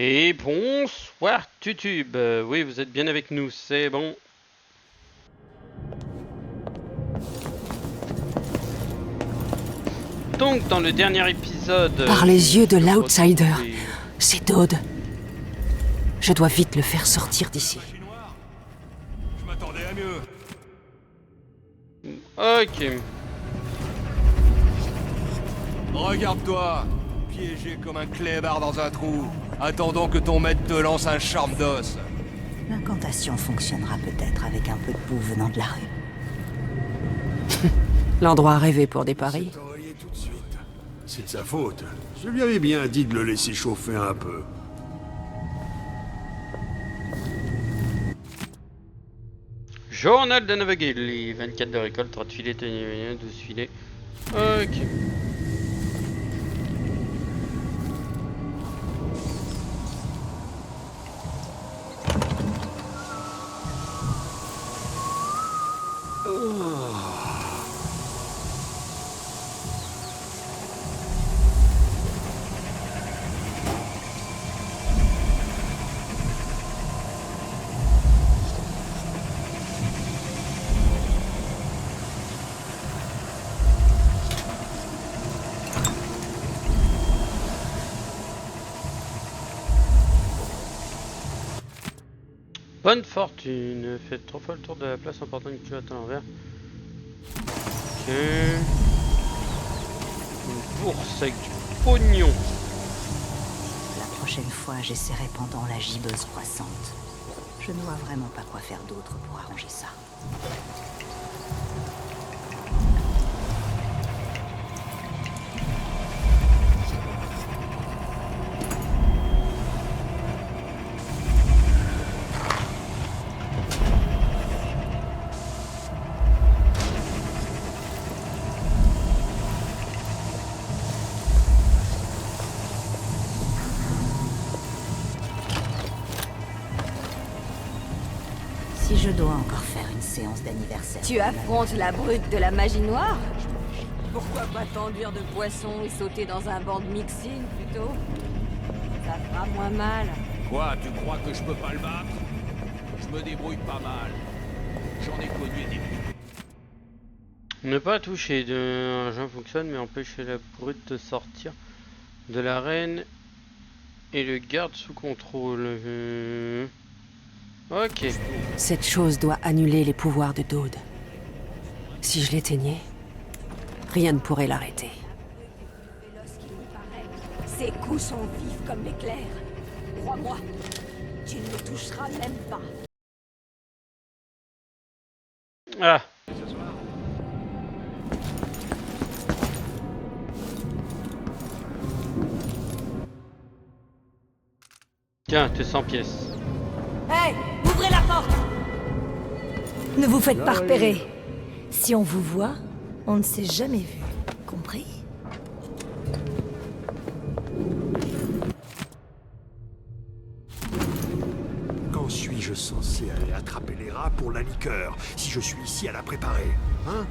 Et bonsoir YouTube. Oui, vous êtes bien avec nous, c'est bon. Donc, dans le dernier épisode... Par les yeux de je l'outsider, retrouvais- c'est Todd. Je dois vite le faire sortir d'ici. Je m'attendais à mieux. Ok. Regarde-toi, piégé comme un clébard dans un trou, attendant que ton maître te lance un charme d'os. L'incantation fonctionnera peut-être avec un peu de boue venant de la rue. L'endroit rêvé pour des paris. S'est enrayé tout de suite. C'est de sa faute. Je lui avais bien dit de le laisser chauffer un peu. Journal de Navageli, 24 de récolte, 30 filets, 12 filets. Ok. Bonne fortune. Faites 3 fois le tour de la place en portant une culotte à l'envers. Ok. Une bourse avec du pognon. La prochaine fois, j'essaierai pendant la gibbeuse croissante. Je ne vois vraiment pas quoi faire d'autre pour arranger ça. Si je dois encore faire une séance d'anniversaire... Tu affrontes la brute de la magie noire? Pourquoi pas t'enduire de poisson et sauter dans un banc de mixing plutôt? Ça fera moins mal. Quoi, tu crois que je peux pas le battre? Je me débrouille pas mal. J'en ai connu des... Ne pas toucher. Un jeu fonctionne, mais empêcher la brute de sortir de l'arène et le garde sous contrôle. Ok. Cette chose doit annuler les pouvoirs de Todd. Si je l'éteignais, rien ne pourrait l'arrêter. Ses coups sont vifs comme l'éclair. Crois-moi, tu ne le toucheras même pas. Ah. Tiens, tes 100 pièces. Hey, ouvrez la porte! Ne vous faites pas repérer. Si on vous voit, on ne s'est jamais vu. Compris? Quand suis-je censé aller attraper les rats pour la liqueur, si je suis ici à la préparer? Hein?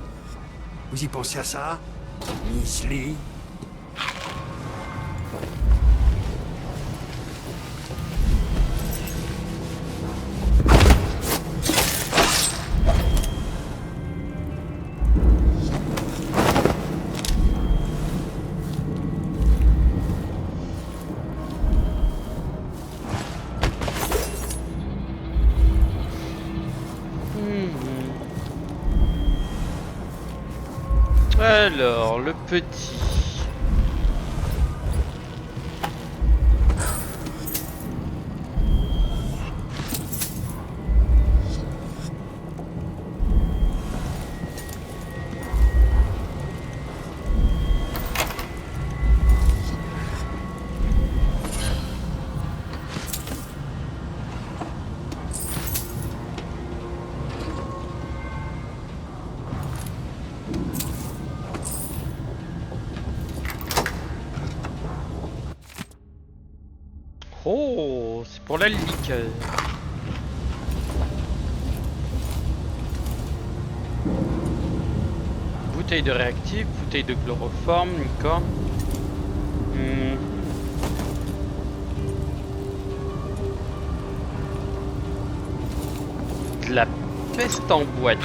Vous y pensez à ça, Miss Lee? Alors, le petit. Oh, c'est pour la liqueur. Bouteille de réactif, bouteille de chloroforme, une corne. de la peste en boîte.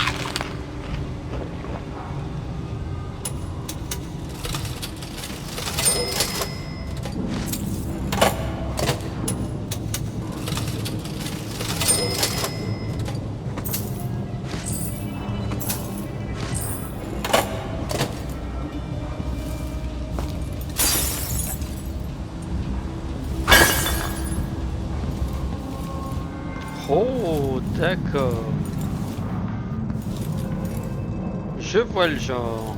Oh, d'accord. Je vois le genre.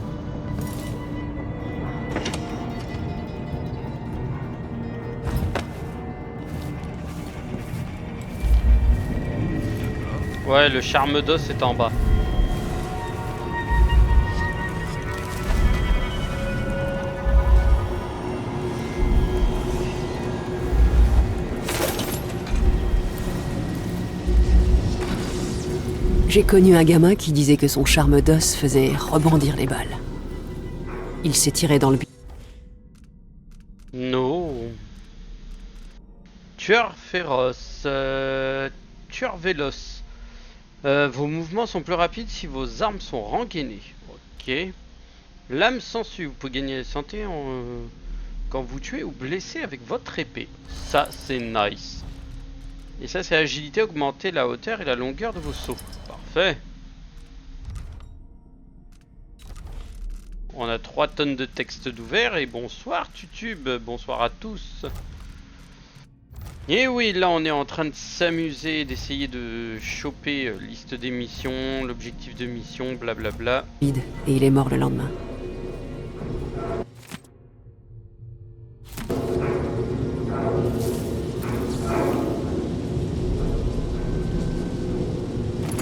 Ouais, le charme d'os est en bas. J'ai connu un gamin qui disait que son charme d'os faisait rebondir les balles. Il s'est tiré dans le but. Non. Tueur féroce. Tueur véloce. Vos mouvements sont plus rapides si vos armes sont rengainées. Ok. Lame sangsue. Vous pouvez gagner la santé quand vous tuez ou blessez avec votre épée. Ça, c'est nice. Et ça, c'est agilité, augmenter la hauteur et la longueur de vos sauts. Parfait. On a 3 tonnes de texte d'ouvert et bonsoir Tutube, bonsoir à tous. Et oui, là on est en train de s'amuser, d'essayer de choper liste des missions, l'objectif de mission, blablabla. Et il est mort le lendemain.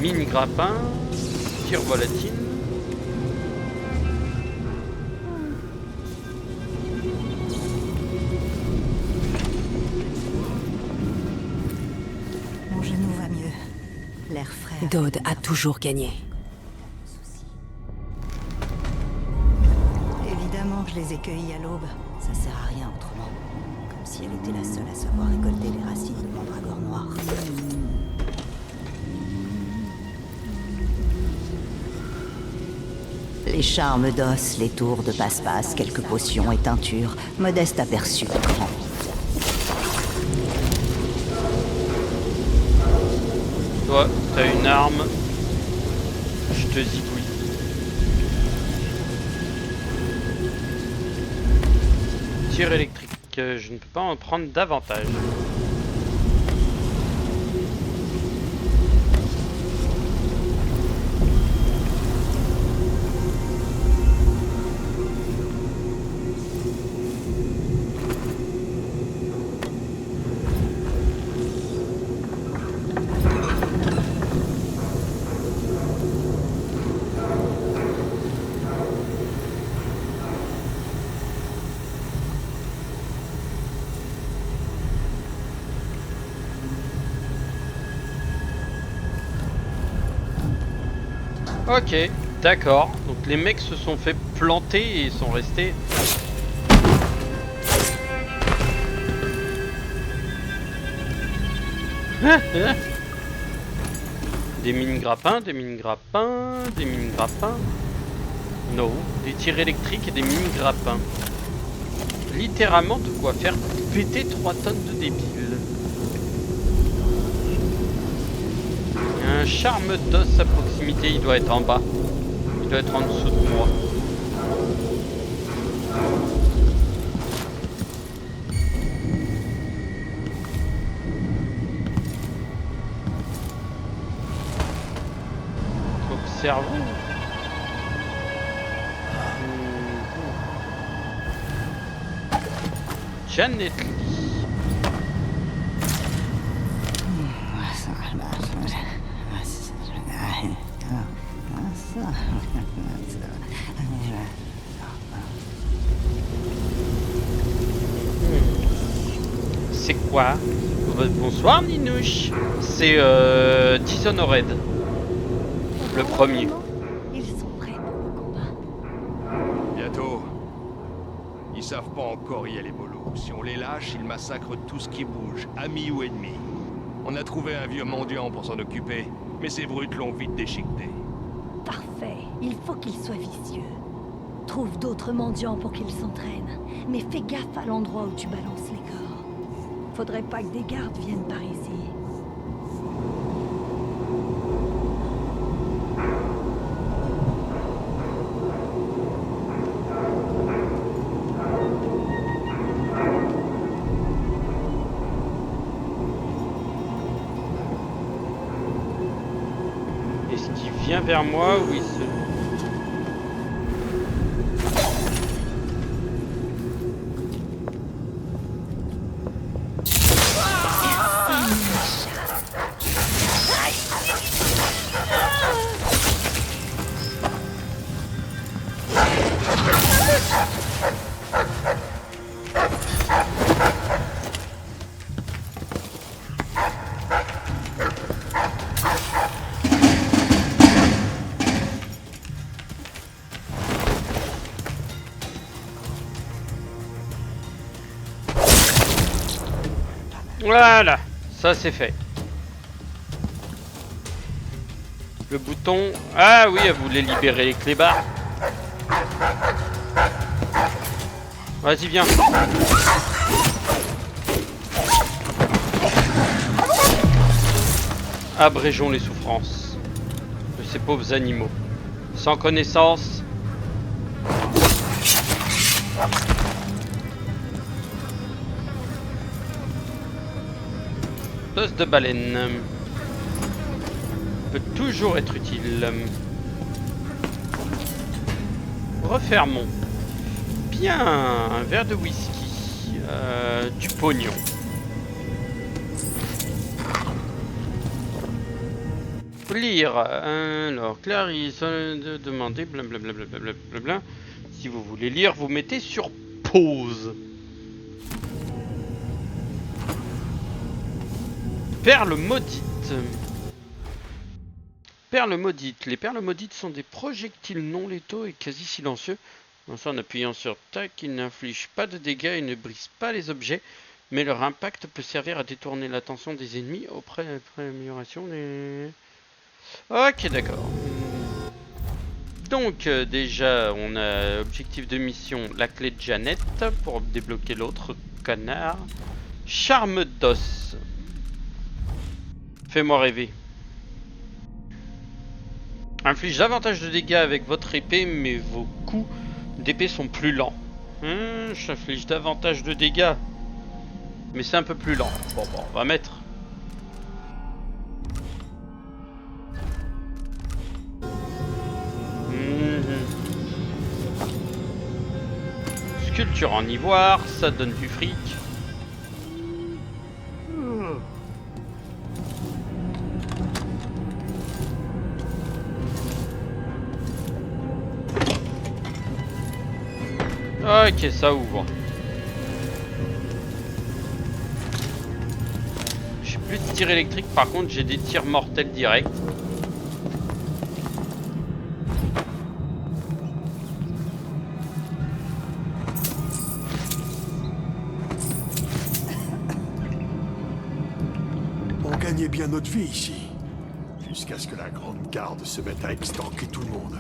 Mine grappin, tir volatile. Mon genou va mieux. L'air frais. Dode a toujours gagné. Évidemment, je les ai cueillis à l'aube. Ça sert à rien autrement. Comme si elle était la seule à savoir récolter les racines de mandragore noir. Les charmes d'os, les tours de passe-passe, quelques potions et teintures, modeste aperçu du grand. Toi, t'as une arme, je te zigouille. Tir électrique, je ne peux pas en prendre davantage. Ok, d'accord. Donc les mecs se sont fait planter et sont restés. Des mines grappins, des mines grappins, des mines grappins. Non, des tirs électriques et des mines grappins. Littéralement de quoi faire péter 3 tonnes de débiles. Un charme d'os à proximité, il doit être en bas. Il doit être en dessous de moi. Observons. Janet Lee. C'est quoi? Bonsoir Ninouche. C'est Dishonored. Le premier. Ils sont prêts pour le combat. Bientôt. Ils savent pas encore y aller mollo. Si on les lâche, ils massacrent tout ce qui bouge, amis ou ennemis. On a trouvé un vieux mendiant pour s'en occuper. Mais ces brutes l'ont vite déchiqueté. Parfait. Il faut qu'il soit vicieux. Trouve d'autres mendiants pour qu'ils s'entraînent. Mais fais gaffe à l'endroit où tu balances les corps. Faudrait pas que des gardes viennent par ici. Est-ce qu'il vient vers moi ou il se... Voilà, ça c'est fait. Le bouton... Ah oui, elle voulait libérer les clébards. Vas-y, viens. Abrégeons les souffrances de ces pauvres animaux. Sans connaissance. Os de baleine peut toujours être utile. Refermons. Bien, un verre de whisky, du pognon. Lire. Alors, Clarisse demandez blablabla. Si vous voulez lire, vous mettez sur pause. Perles maudites. Perles maudites. Les perles maudites sont des projectiles non létaux et quasi silencieux. En appuyant sur tac, ils n'infligent pas de dégâts et ne brisent pas les objets, mais leur impact peut servir à détourner l'attention des ennemis après l'amélioration des... Ok, d'accord. Donc déjà, on a objectif de mission, la clé de Jeannette pour débloquer l'autre connard. Charme d'os. Fais-moi rêver. Inflige davantage de dégâts avec votre épée, mais vos coups d'épée sont plus lents. J'inflige davantage de dégâts, mais c'est un peu plus lent. Bon, on va mettre. Sculpture en ivoire, ça donne du fric. Ok, ça ouvre. J'ai plus de tir électrique, par contre j'ai des tirs mortels directs. On gagnait bien notre vie ici. Jusqu'à ce que la grande garde se mette à extorquer tout le monde.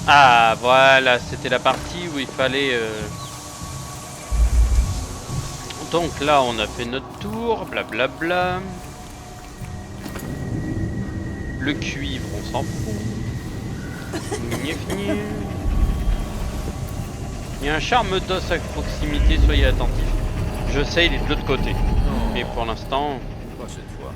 Ah voilà, c'était la partie où il fallait... Donc là on a fait notre tour, blablabla. Le cuivre on s'en fout. Il y a un charme d'os à proximité, soyez attentifs. Je sais, il est de l'autre côté. Mais pour l'instant... Pas cette fois.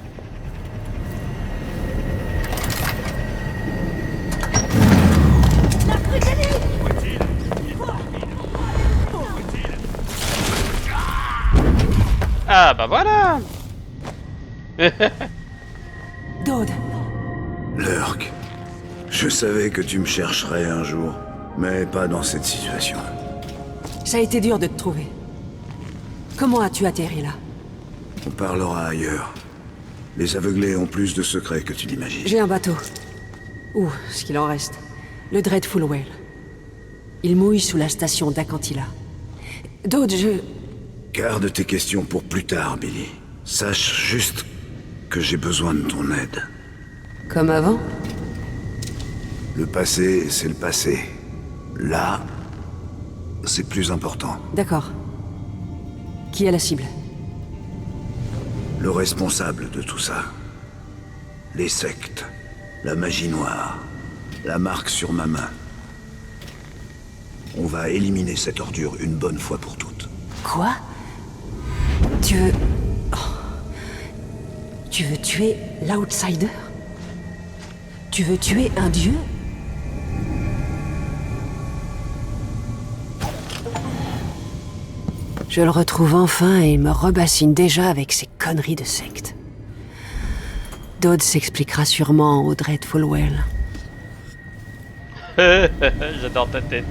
Ah bah voilà. Dode, Lurk, je savais que tu me chercherais un jour, mais pas dans cette situation. ça a été dur de te trouver. Comment as-tu atterri là? On parlera ailleurs. Les aveuglés ont plus de secrets que tu l'imagines. J'ai un bateau. Ou ce qu'il en reste. Le Dreadful Whale. Il mouille sous la station d'Akantila. Dode, Garde tes questions pour plus tard, Billy. Sache juste que j'ai besoin de ton aide. Comme avant? Le passé, c'est le passé. Là, c'est plus important. D'accord. Qui est la cible? Le responsable de tout ça. Les sectes. La magie noire. La marque sur ma main. On va éliminer cette ordure une bonne fois pour toutes. Quoi? Tu veux... Oh. Tu veux tuer l'outsider? Tu veux tuer un dieu? Je le retrouve enfin et il me rebassine déjà avec ses conneries de secte. Dode s'expliquera sûrement au Dreadful Well. J'adore ta tête.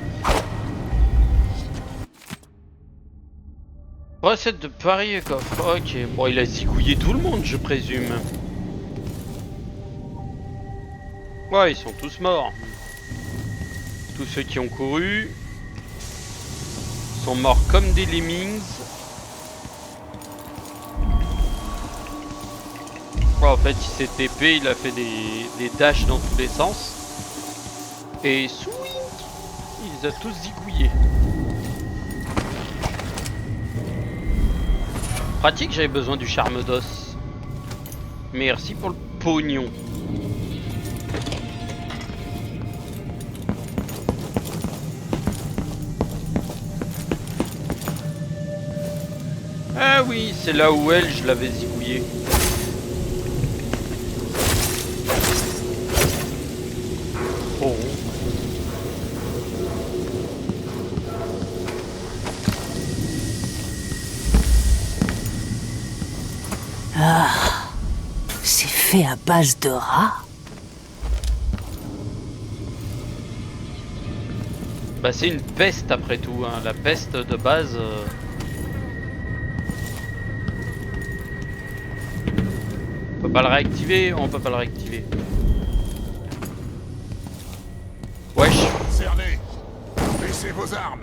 Recette de Paris et coffre. Ok, bon, il a zigouillé tout le monde, je présume. Ouais, ils sont tous morts. Tous ceux qui ont couru sont morts comme des lemmings. Ouais, en fait, il s'est TP, il a fait des dashs dans tous les sens. Et swing, il les a tous zigouillés. Pratique, j'avais besoin du charme d'os. Merci pour le pognon. Ah oui, c'est là où elle, je l'avais zigouillé. Oh. Ah, c'est fait à base de rats? Bah c'est une peste après tout, hein. La peste de base. On peut pas le réactiver, on peut pas le réactiver. Wesh. Cerné. Baissez vos armes.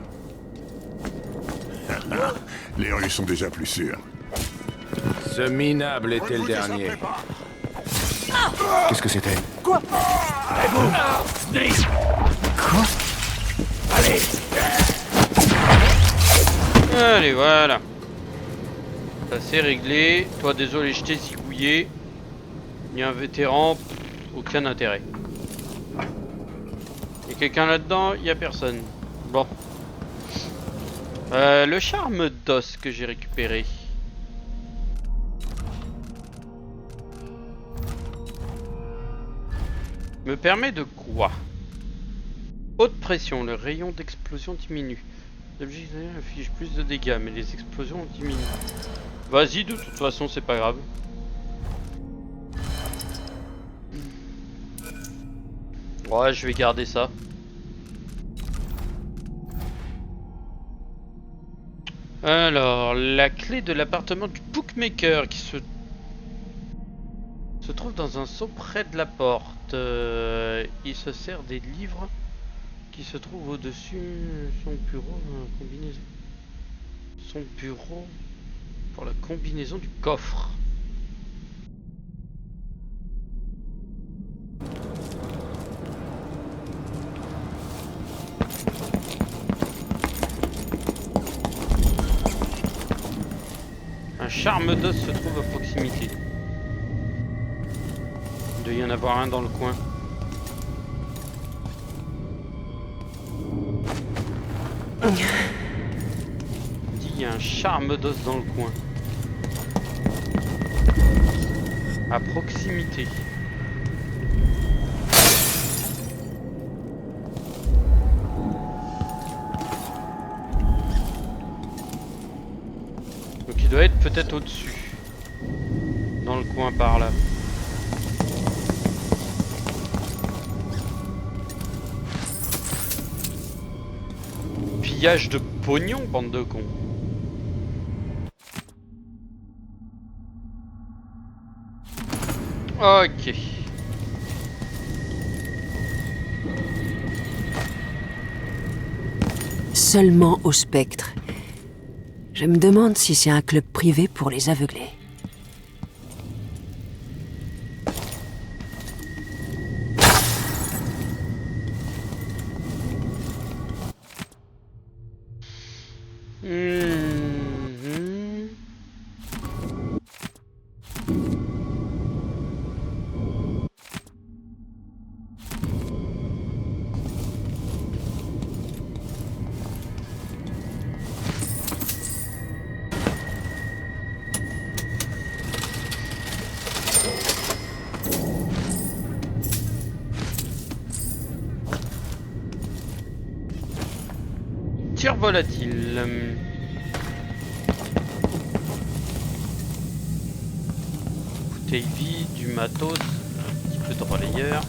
Les rues sont déjà plus sûres. Ce minable était le dernier. Qu'est-ce que c'était? Quoi? Allez, voilà. Ça c'est réglé. Toi, désolé, je t'ai zigouillé. Il y a un vétéran, aucun intérêt. Il y a quelqu'un là-dedans, il y a personne. Bon. Le charme d'os que j'ai récupéré. Me permet de quoi? Haute pression, le rayon d'explosion diminue. L'objet affiche plus de dégâts, mais les explosions diminuent. Vas-y, de toute façon, c'est pas grave. Ouais, je vais garder ça. Alors, la clé de l'appartement du bookmaker qui se trouve dans un seau près de la porte. Il se sert des livres qui se trouvent au-dessus son bureau, combinaison. Son bureau pour la combinaison du coffre. Un charme d'os se trouve à proximité. Il doit y en avoir un dans le coin. Il y a un charme d'os dans le coin. À proximité. Donc il doit être peut-être au-dessus. Dans le coin par là. Pillage de pognon, bande de cons. Ok. Seulement au spectre. Je me demande si c'est un club privé pour les aveuglés. volatile. Bouteille vide, du matos, un petit peu de relayeur.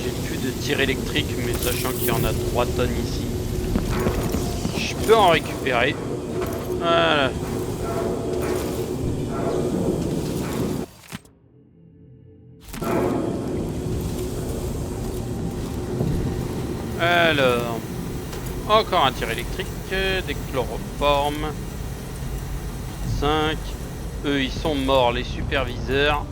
J'ai plus de tir électrique, mais sachant qu'il y en a 3 tonnes ici, je peux en récupérer. Voilà. Alors, encore un tir électrique, des chloroformes. 5. Eux, ils sont morts, les superviseurs.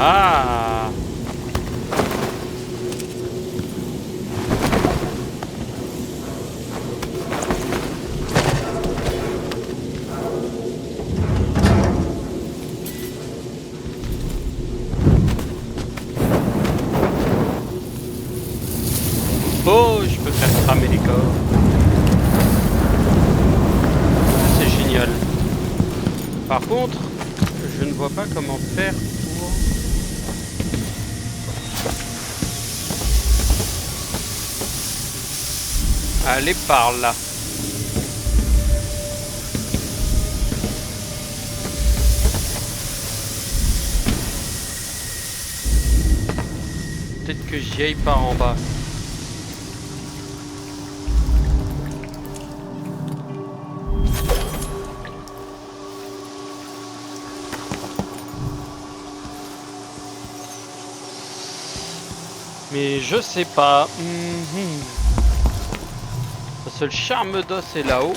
Ah! Oh, je peux faire cramer les corps. C'est génial. Par contre, je ne vois pas comment faire pour... aller par là. Peut-être que j'y aille par en bas. Mais je sais pas. Le seul charme d'os est là-haut.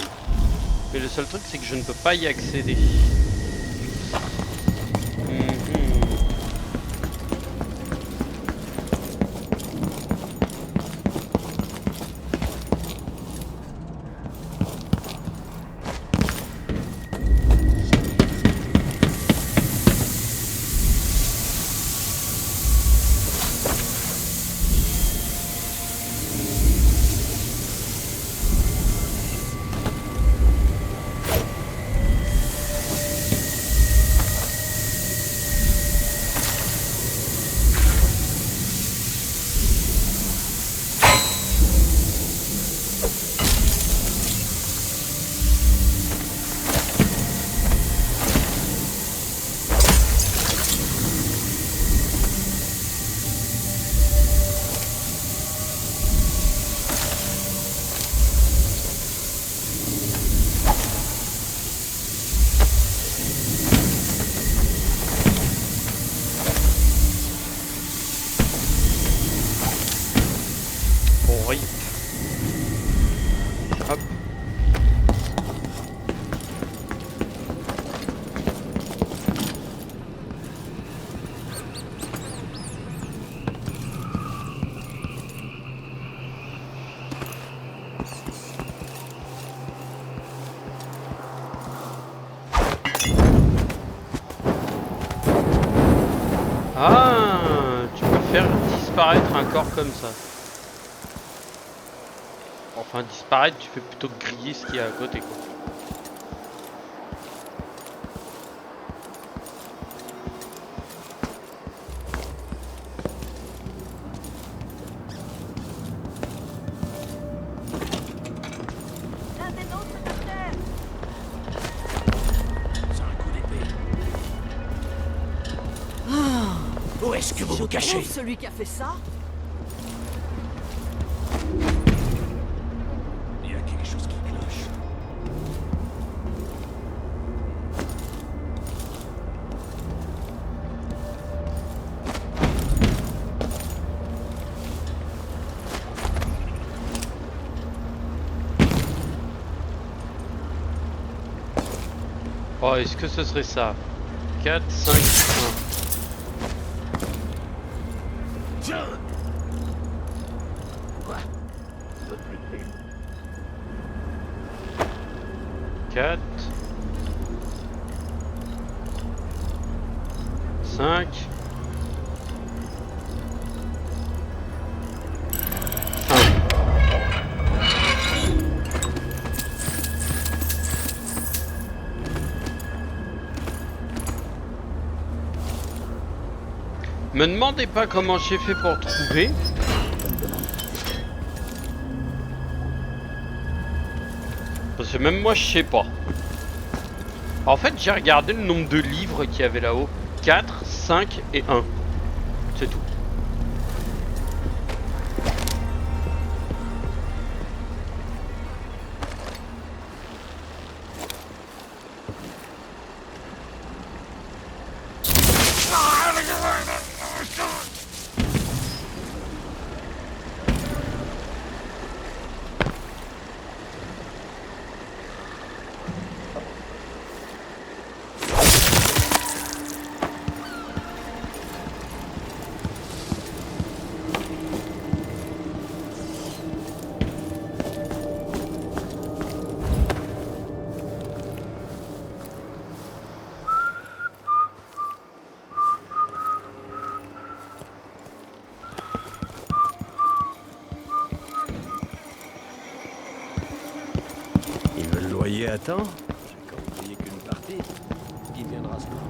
Mais le seul truc c'est que je ne peux pas y accéder. faire disparaître un corps comme ça? Enfin, disparaître, tu fais plutôt griller ce qu'il y a à côté, quoi. Où est-ce que vous vous cachez? Celui qui a fait ça? Il y a quelque chose qui cloche. Oh, est-ce que ce serait ça? 4, 5, 1. Tiens! 4 5 Me demandez pas comment j'ai fait pour trouver. Parce que même moi je sais pas. En fait j'ai regardé le nombre de livres qu'il y avait là-haut. 4, 5 et 1. C'est tout. Il veut le loyer à temps? J'ai quand même payé qu'une partie. Il viendra se prendre.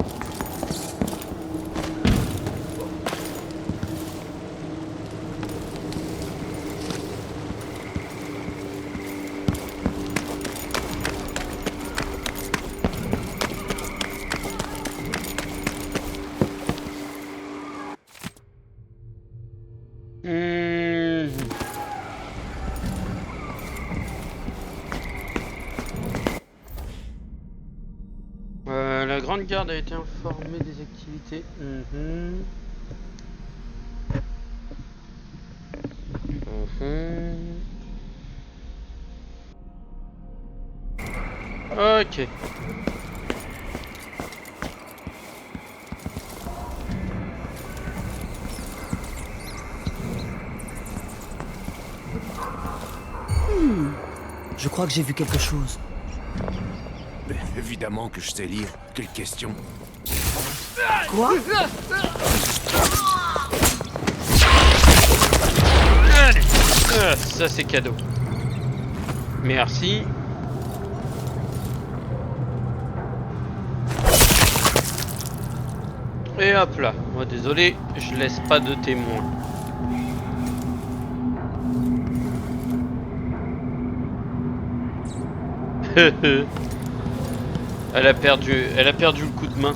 La grande garde a été informée des activités. Ok. Je crois que j'ai vu quelque chose. Mais évidemment que je sais lire. Quelle question? Quoi? Allez. Ça c'est cadeau. Merci. Et hop là. Moi désolé, je laisse pas de témoin. Elle a perdu le coup de main.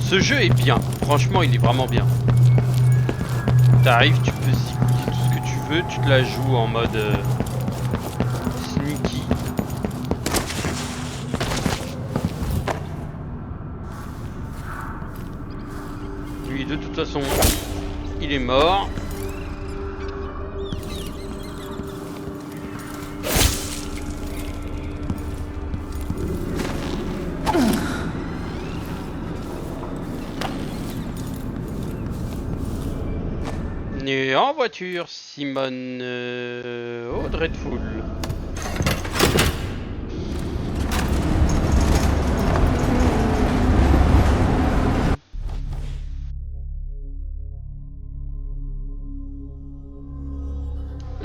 Ce jeu est bien, franchement il est vraiment bien. T'arrives, tu peux zigouiller tout ce que tu veux, tu te la joues en mode sneaky. Lui de toute façon, il est mort. Et en voiture, Simone au Dreadful.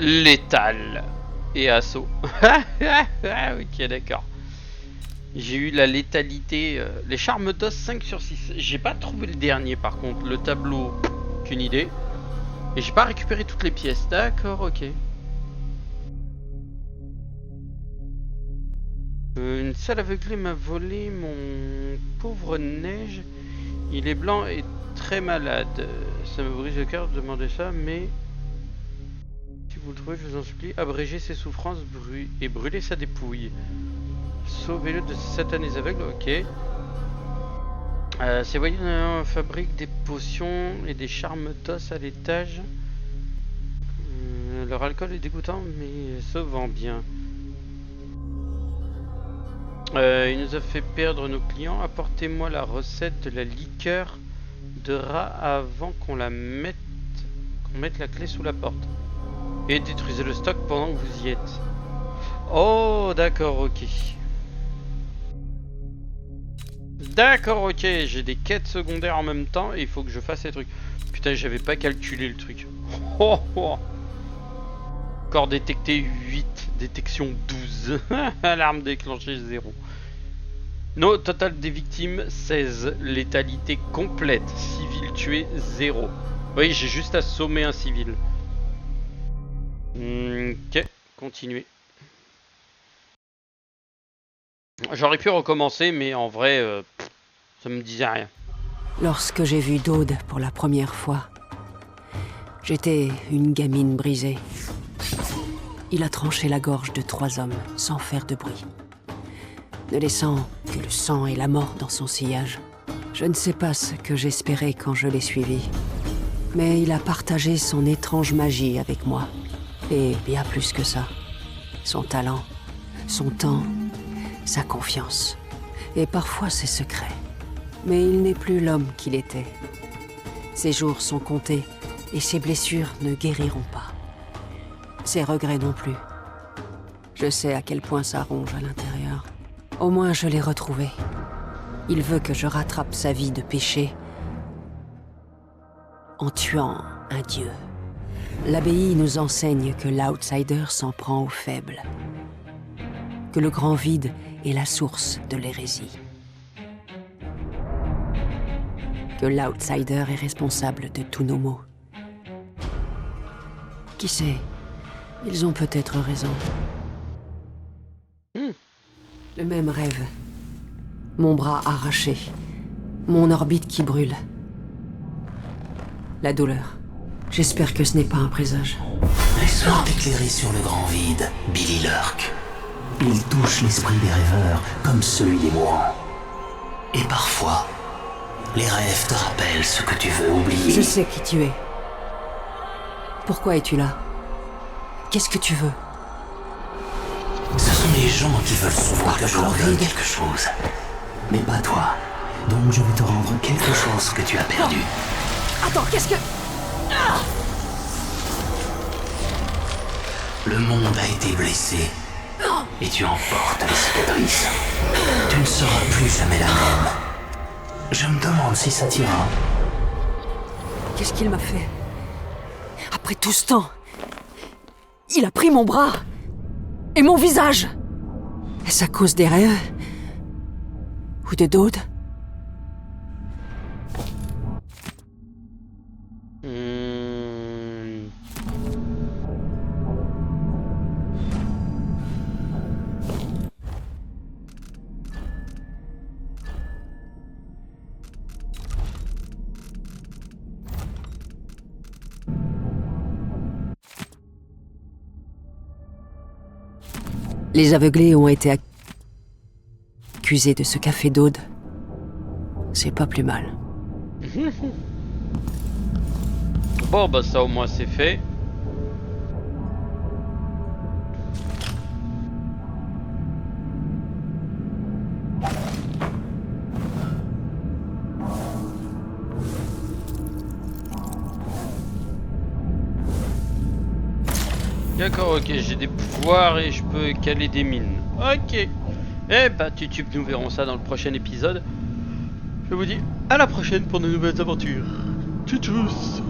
létal et assaut. Ok, d'accord. J'ai eu la létalité, les charmes d'os 5 sur 6. J'ai pas trouvé le dernier par contre, le tableau, qu'une idée. Et j'ai pas récupéré toutes les pièces, d'accord, ok. Une salle aveuglée m'a volé mon pauvre Neige. Il est blanc et très malade. Ça me brise le cœur de demander ça, mais... Si vous le trouvez, je vous en supplie, abrégez ses souffrances et brûlez sa dépouille. Sauvez-le de ces satanés aveugles, ok. Ces voyous fabriquent des potions et des charmes d'os à l'étage. Leur alcool est dégoûtant, mais se vend bien. Il nous a fait perdre nos clients. Apportez-moi la recette de la liqueur de rat avant qu'on mette la clé sous la porte. Et détruisez le stock pendant que vous y êtes. Oh, d'accord, ok. D'accord, ok. J'ai des quêtes secondaires en même temps et il faut que je fasse ces trucs. Putain, j'avais pas calculé le truc. Oh, oh. Corps détecté 8, détection 12. Alarme déclenchée 0. No, total des victimes 16. Létalité complète. Civil tué 0. Oui, j'ai juste assommé un civil. Ok, continuez. J'aurais pu recommencer, mais en vrai, ça me disait rien. Lorsque j'ai vu Dode pour la première fois, j'étais une gamine brisée. Il a tranché la gorge de 3 hommes sans faire de bruit, ne laissant que le sang et la mort dans son sillage. Je ne sais pas ce que j'espérais quand je l'ai suivi, mais il a partagé son étrange magie avec moi. Et bien plus que ça. Son talent, son temps, sa confiance. Et parfois ses secrets. Mais il n'est plus l'homme qu'il était. Ses jours sont comptés et ses blessures ne guériront pas. Ses regrets non plus. Je sais à quel point ça ronge à l'intérieur. Au moins je l'ai retrouvé. Il veut que je rattrape sa vie de péché en tuant un dieu. L'abbaye nous enseigne que l'outsider s'en prend aux faibles. Que le grand vide est la source de l'hérésie. Que l'outsider est responsable de tous nos maux. Qui sait, ils ont peut-être raison. Le même rêve. Mon bras arraché. Mon orbite qui brûle. La douleur. J'espère que ce n'est pas un présage. Laisse-moi t'éclairer sur le grand vide, Billy Lurk. Il touche l'esprit des rêveurs comme celui des mourants. Et parfois, les rêves te rappellent ce que tu veux oublier. Je sais qui tu es. Pourquoi es-tu là? Qu'est-ce que tu veux? Ce sont les gens qui veulent souvent que je leur donne quelque chose. Mais pas toi. Donc je vais te rendre quelque chose que tu as perdu. Attends, qu'est-ce que... Le monde a été blessé. Et tu en portes les cicatrices. Tu ne seras plus jamais la même. Je me demande si ça t'ira. Qu'est-ce qu'il m'a fait? Après tout ce temps, il a pris mon bras et mon visage. Est-ce à cause des rêves? Ou de Dode? Les aveuglés ont été accusés de ce qu'a fait Dode. C'est pas plus mal. Bon bah ça au moins c'est fait. D'accord, ok, j'ai des pouvoirs et je peux caler des mines. Ok. Eh bah, YouTube, nous verrons ça dans le prochain épisode. Je vous dis à la prochaine pour de nouvelles aventures. Tchuss.